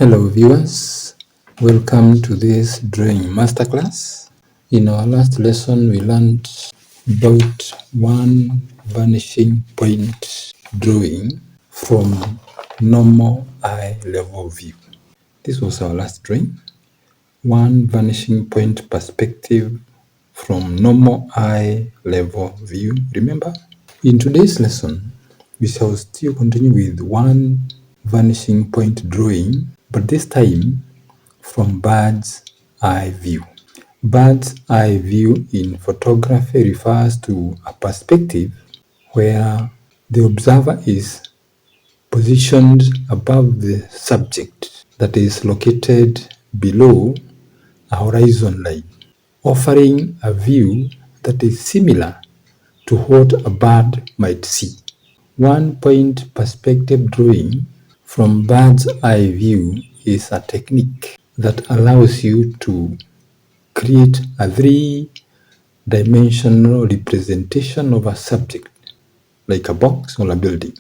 Hello viewers, welcome to this drawing masterclass. In our last lesson we learned about one vanishing point drawing from normal eye level view. This was our last drawing, one vanishing point perspective from normal eye level view, remember? In today's lesson, we shall still continue with one vanishing point drawing, but this time from bird's eye view. Bird's eye view in photography refers to a perspective where the observer is positioned above the subject that is located below a horizon line, offering a view that is similar to what a bird might see. One-point perspective drawing from bird's eye view is a technique that allows you to create a three-dimensional representation of a subject, like a box or a building,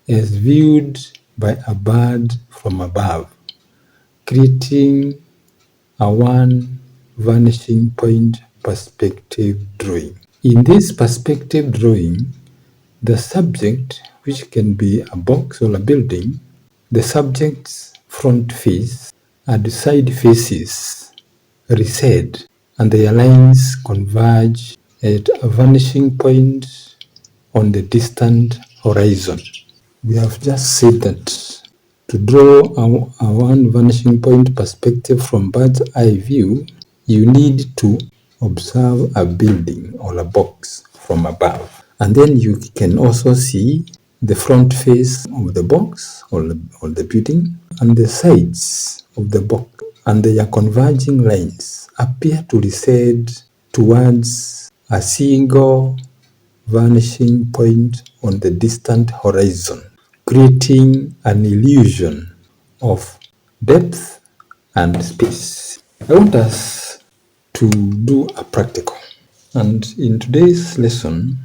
as viewed by a bird from above, creating a one vanishing point perspective drawing. In this perspective drawing, the subject, which can be a box or a building, the subject's front face and side faces recede, and their lines converge at a vanishing point on the distant horizon. We have just said that to draw a one vanishing point perspective from bird's eye view, you need to observe a building or a box from above. And then you can also see the front face of the box or the building and the sides of the box, and their converging lines appear to recede towards a single vanishing point on the distant horizon, creating an illusion of depth and space. I want us to do a practical. And in today's lesson,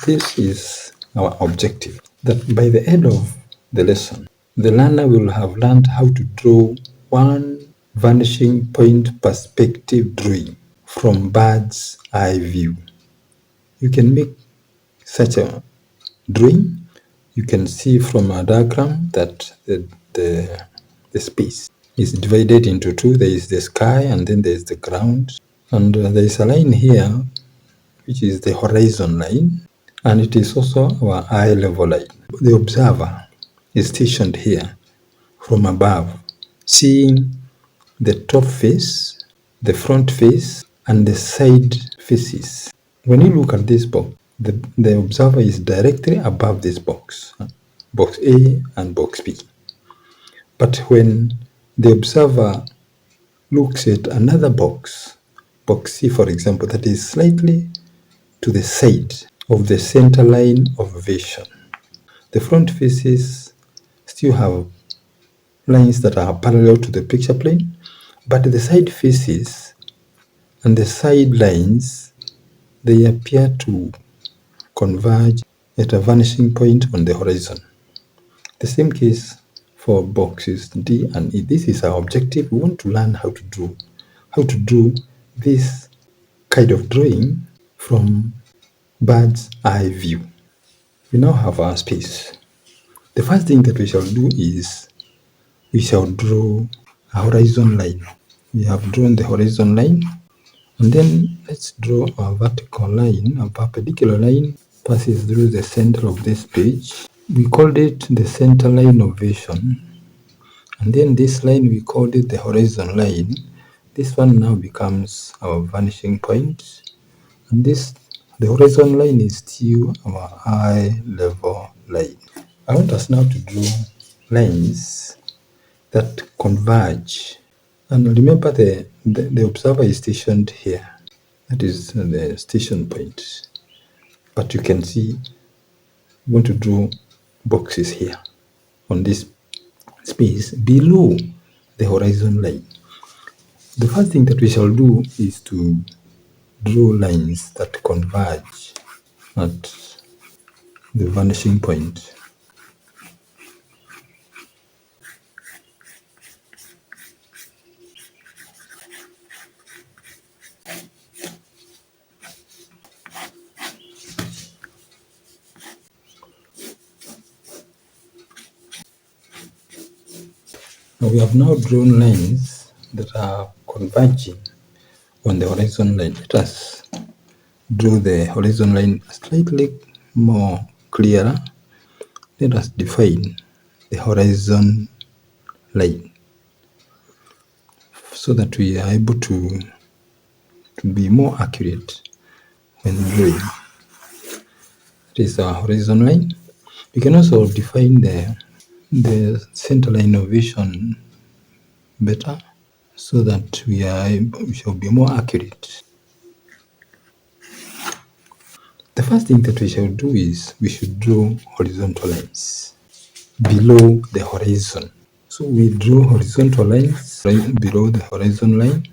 this is our objective, that by the end of the lesson, the learner will have learned how to draw one vanishing point perspective drawing from bird's eye view. You can make such a drawing. You can see from a diagram that the space is divided into two. There is the sky and then there is the ground. And there is a line here, which is the horizon line. And it is also our eye level line. The observer is stationed here from above, seeing the top face, the front face, and the side faces. When you look at this box, the observer is directly above this box, box A and box B. But when the observer looks at another box, box C for example, that is slightly to the side of the center line of vision, the front faces still have lines that are parallel to the picture plane, but the side faces and the side lines, they appear to converge at a vanishing point on the horizon. The same case for boxes D and E. This is our objective. We want to learn how to do this kind of drawing from bird's eye view. We now have our space. The first thing that we shall do is we shall draw a horizon line. We have drawn the horizon line, and then let's draw a vertical line. A perpendicular line passes through the center of this page. We called it the center line of vision, and then this line we called it the horizon line. This one now becomes our vanishing point, and the horizon line is still our eye level line. I want us now to draw lines that converge, and remember the observer is stationed here. That is the station point. But you can see we want to draw boxes here on this space below the horizon line. The first thing that we shall do is to draw lines that converge at the vanishing point. Now we have now drawn lines that are converging on the horizon line. Let us draw the horizon line slightly more clearer. Let us define the horizon line so that we are able to be more accurate when drawing. It is our horizon line. We can also define the center line of vision better so that we shall be more accurate. The first thing that we shall do is we should draw horizontal lines below the horizon. So we draw horizontal lines right below the horizon line.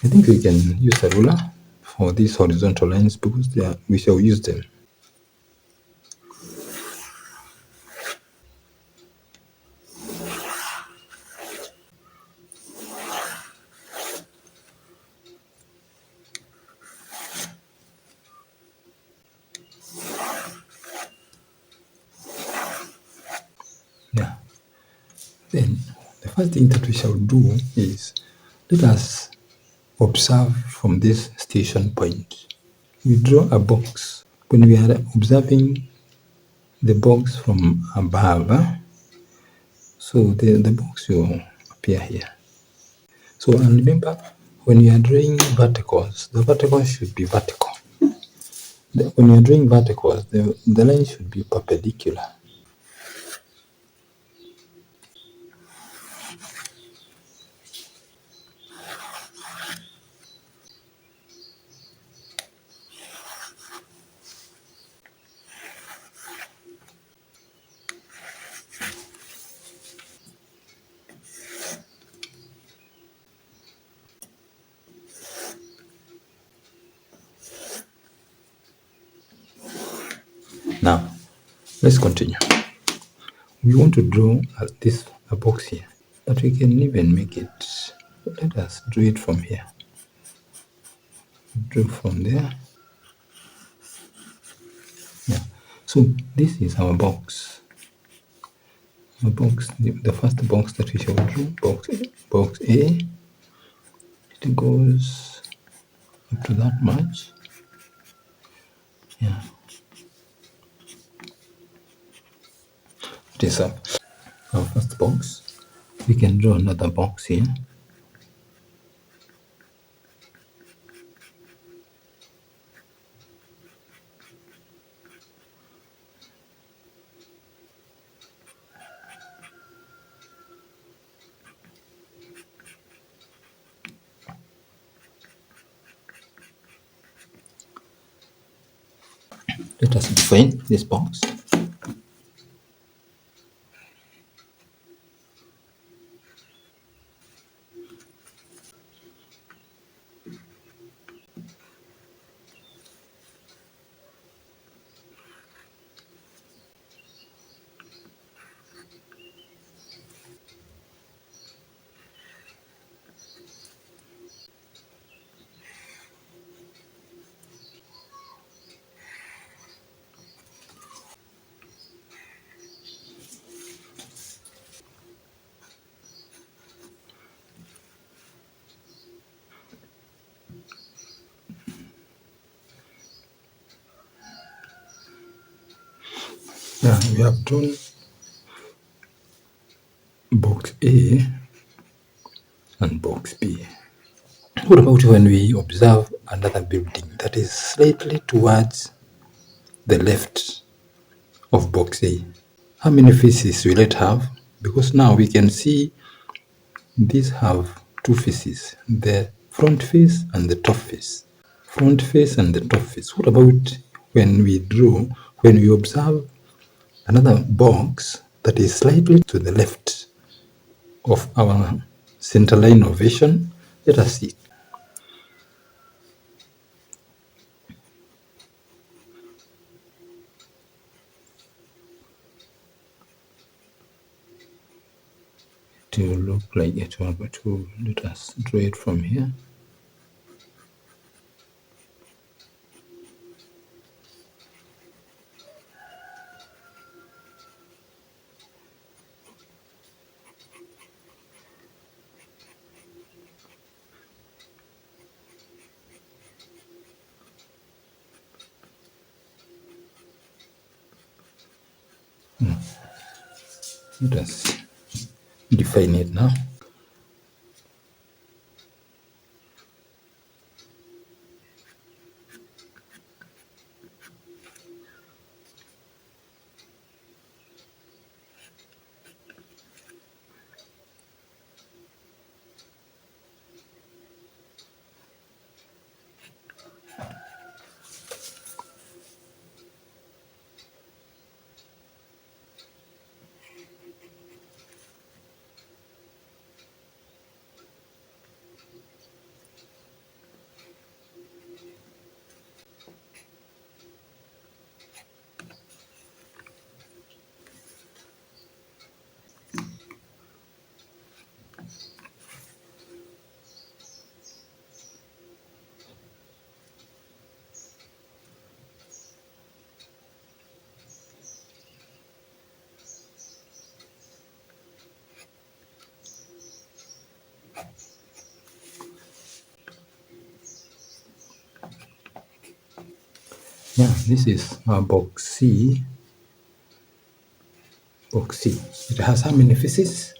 I think we can use a ruler for these horizontal lines because we shall use them. Yeah. Then the first thing that we shall do is let us observe from this station point. We draw a box. When we are observing the box from above, so the box will appear here. So and remember, when you are drawing verticals, the verticals should be vertical. When you are drawing verticals, the line should be perpendicular. Now, let's continue. We want to draw a box here, but we can even make it. Let us draw it from here. Draw from there. Yeah. So this is our box. The box, the first box that we shall draw, box A. It goes up to that much. Yeah. It is up. Our first box. We can draw another box here. Let us define this box. Yeah, we have drawn box A and box B. What about when we observe another building that is slightly towards the left of box A? How many faces will it have? Because now we can see these have two faces, the front face and the top face. Front face and the top face. What about when we observe another box that is slightly to the left of our center line of vision? Let us see. To look like it will go to, let us draw it from here. Let us define it now. Yeah, this is box C. Box C. It has how many faces?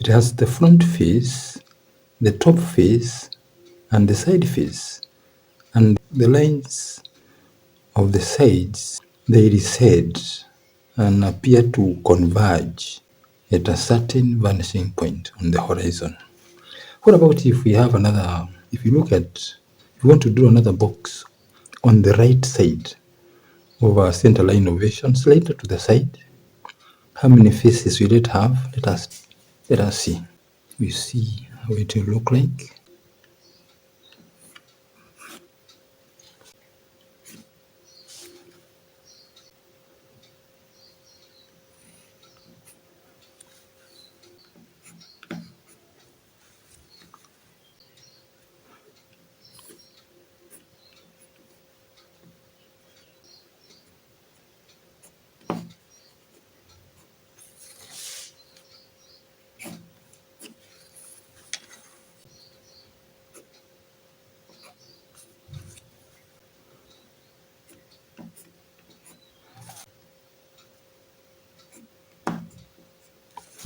It has the front face, the top face, and the side face. And the lines of the sides, they recede and appear to converge at a certain vanishing point on the horizon. What about if we have another, if you want to do another box on the right side of our center line of vision, slightly to the side, how many faces will it have? Let us see. We see how it will look like.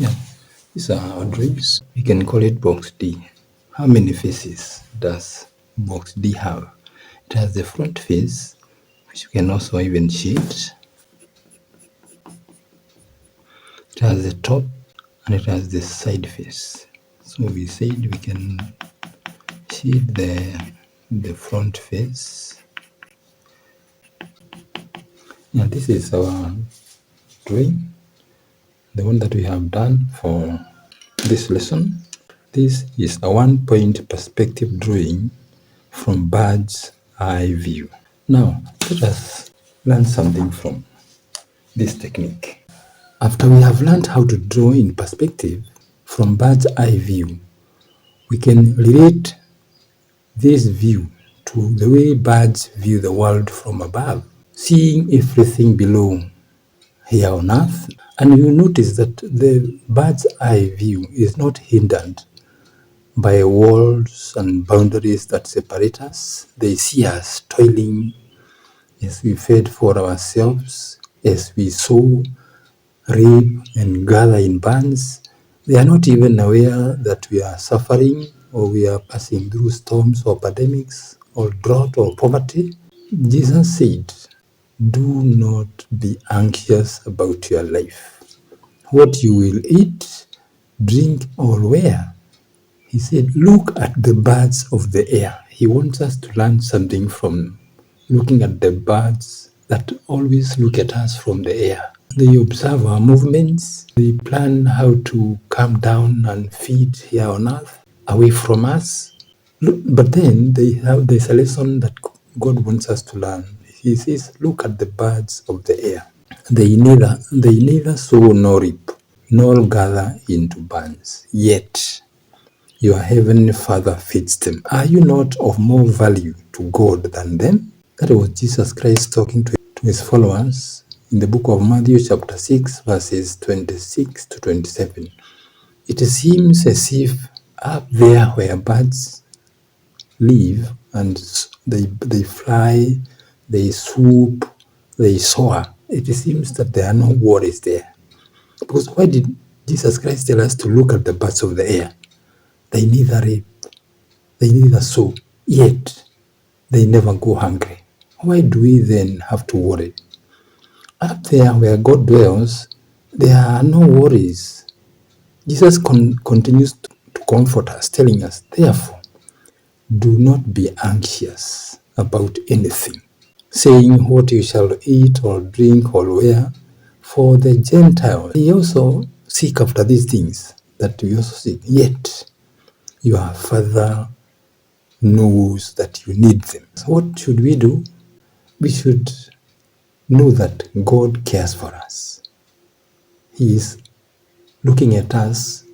Yeah, these are our drawings. We can call it box D. How many faces does box D have? It has the front face, which you can also even shade. It has the top and it has the side face. So we said we can shade the front face. Yeah, this is our drawing, the one that we have done for this lesson. This is a one-point perspective drawing from bird's eye view. Now, let us learn something from this technique. After we have learned how to draw in perspective from bird's eye view, we can relate this view to the way birds view the world from above, seeing everything below here on earth. And you notice that the bird's eye view is not hindered by walls and boundaries that separate us. They see us toiling as we fed for ourselves, as we sow, reap, and gather in bands. They are not even aware that we are suffering or we are passing through storms or pandemics or drought or poverty. Jesus said, "Do not be anxious about your life, what you will eat, drink, or wear." He said, "Look at the birds of the air." He wants us to learn something from looking at the birds that always look at us from the air. They observe our movements. They plan how to come down and feed here on earth, away from us. But then there's a lesson that God wants us to learn. He says, "Look at the birds of the air. They neither sow nor reap, nor gather into barns. Yet your heavenly Father feeds them. Are you not of more value to God than them?" That was Jesus Christ talking to his followers in the book of Matthew chapter 6, verses 26 to 27. It seems as if up there where birds live and they fly, they swoop, they soar, it seems that there are no worries there. Because why did Jesus Christ tell us to look at the birds of the air? They neither reap, they neither sow, yet they never go hungry. Why do we then have to worry? Up there where God dwells, there are no worries. Jesus continues to comfort us, telling us, therefore, do not be anxious about anything, saying what you shall eat or drink or wear, for the Gentiles, they also seek after these things that we also seek. Yet your Father knows that you need them. So what should we do? We should know that God cares for us. He is looking at us,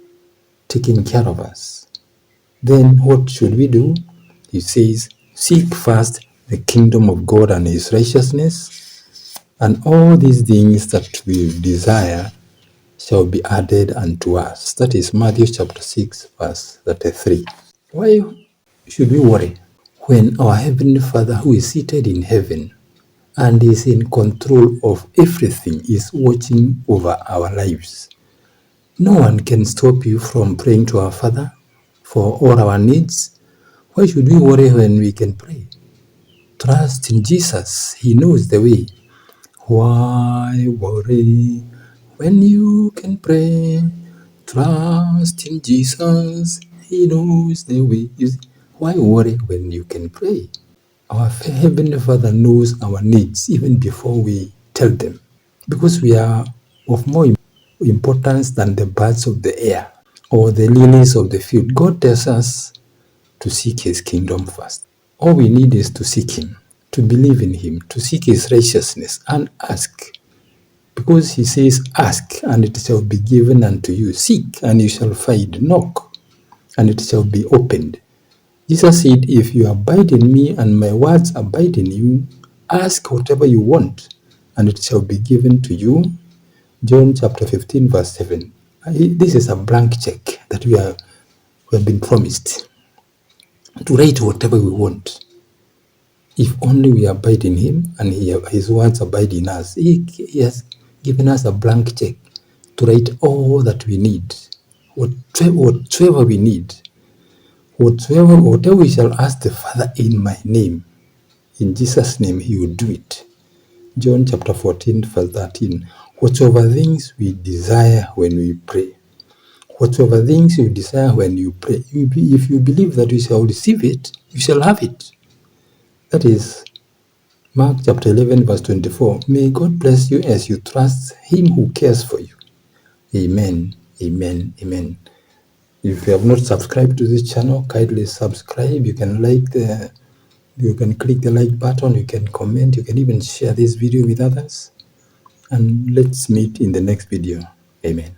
taking care of us. Then what should we do? He says, seek first the kingdom of God and his righteousness, and all these things that we desire shall be added unto us. That is Matthew chapter 6, verse 33. Why should we worry when our Heavenly Father, who is seated in heaven and is in control of everything, is watching over our lives? No one can stop you from praying to our Father for all our needs. Why should we worry when we can pray? Trust in Jesus. He knows the way. Why worry when you can pray? Trust in Jesus. He knows the way. Why worry when you can pray? Our Heavenly Father knows our needs even before we tell them, because we are of more importance than the birds of the air or the lilies of the field. God tells us to seek his kingdom first. All we need is to seek him, to believe in him, to seek his righteousness and ask. Because he says, ask and it shall be given unto you. Seek and you shall find. Knock and it shall be opened. Jesus said, if you abide in me and my words abide in you, ask whatever you want and it shall be given to you. John chapter 15 verse 7. This is a blank check that we have been promised to write whatever we want. If only we abide in him and his words abide in us. He has given us a blank check to write all that we need, whatever we need, whatever we shall ask the Father in my name. In Jesus' name, he will do it. John chapter 14, verse 13. Whatsoever things we desire when we pray. Whatsoever things you desire when you pray. If you believe that you shall receive it, you shall have it. That is Mark chapter 11, verse 24. May God bless you as you trust him who cares for you. Amen. Amen. Amen. If you have not subscribed to this channel, kindly subscribe. You can click the like button, you can comment, you can even share this video with others. And let's meet in the next video. Amen.